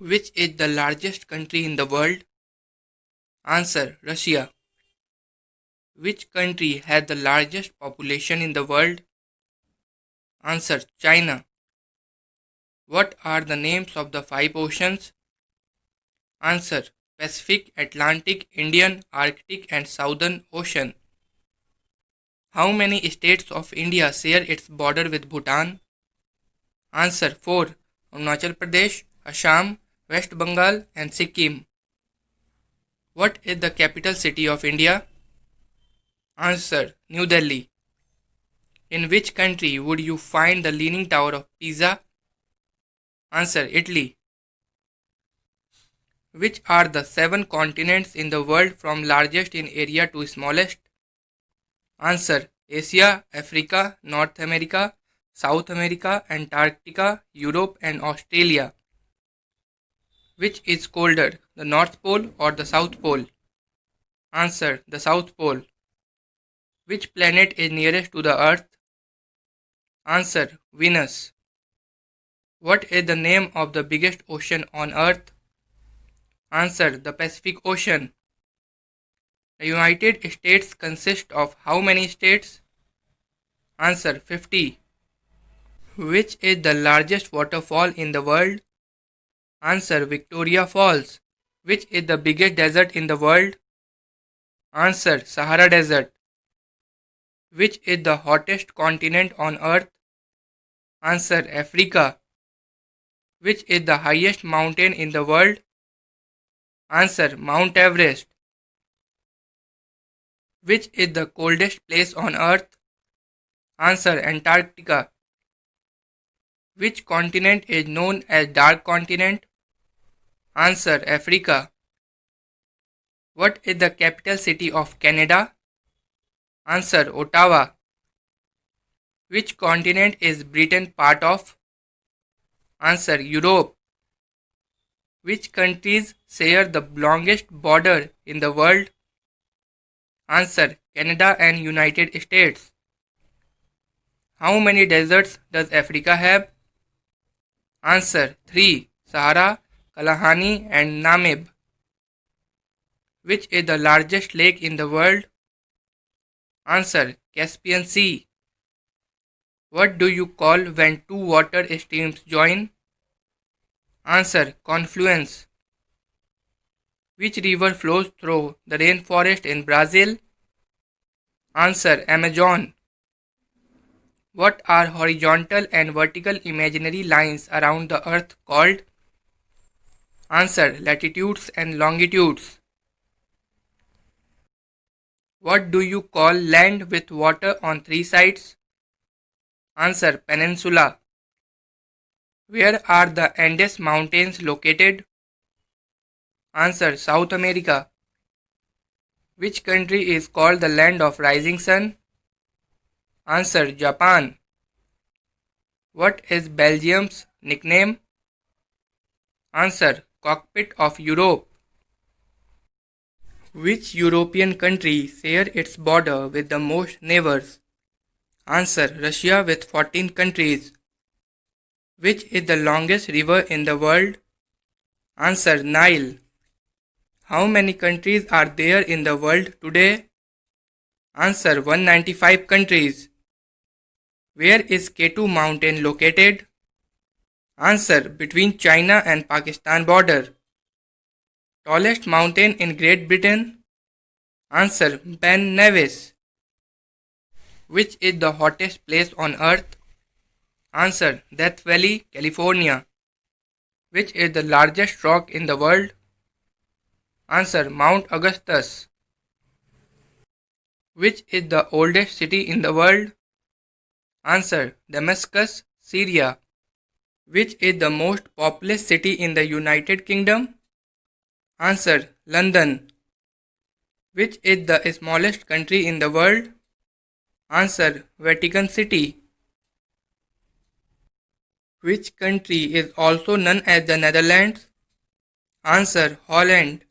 Which is the largest country in the world? Answer: Russia. Which country has the largest population in the world? Answer: China. What are the names of the five oceans? Answer: Pacific, Atlantic, Indian, Arctic, and Southern Ocean. How many states of India share its border with Bhutan? Answer: 4. Arunachal Pradesh, Assam, West Bengal, and Sikkim. What is the capital city of India? Answer: New Delhi. In which country would you find the Leaning Tower of Pisa? Answer: Italy. Which are the seven continents in the world from largest in area to smallest? Answer: Asia, Africa, North America, South America, Antarctica, Europe, and Australia. Which is colder, the North Pole or the South Pole? Answer: the South Pole. Which planet is nearest to the Earth? Answer: Venus. What is the name of the biggest ocean on Earth? Answer: the Pacific Ocean. The United States consist of how many states? Answer: 50. Which is the largest waterfall in the world? Answer: Victoria Falls. Which is the biggest desert in the world? Answer: Sahara Desert. Which is the hottest continent on Earth? Answer: Africa. Which is the highest mountain in the world? Answer: Mount Everest. Which is the coldest place on Earth? Answer: Antarctica. Which continent is known as Dark Continent? Answer: Africa. What is the capital city of Canada? Answer: Ottawa. Which continent is Britain part of? Answer: Europe. Which countries share the longest border in the world? Answer: Canada and United States. How many deserts does Africa have? Answer: 3. Sahara, Kalahari, and Namib. Which is the largest lake in the world? Answer: Caspian Sea. What do you call when two water streams join? Answer: confluence. Which river flows through the rainforest in Brazil? Answer: Amazon. What are horizontal and vertical imaginary lines around the earth called? Answer: latitudes and longitudes. What do you call land with water on three sides? Answer: peninsula. Where are the Andes Mountains located? Answer: South America. Which country is called the land of rising sun? Answer: Japan. What is Belgium's nickname? Answer: Cockpit of Europe. Which European country share its border with the most neighbors? Answer: Russia with 14 countries. Which is the longest river in the world? Answer: Nile. How many countries are there in the world today? Answer: 195 countries. Where is K2 mountain located? Answer: between China and Pakistan border. Tallest mountain in Great Britain? Answer: Ben Nevis. Which is the hottest place on earth? Answer: Death Valley, California. Which is the largest rock in the world? Answer: Mount Augustus. Which is the oldest city in the world? Answer: Damascus, Syria. Which is the most populous city in the United Kingdom? Answer: London. Which is the smallest country in the world? Answer: Vatican City. Which country is also known as the Netherlands? Answer: Holland.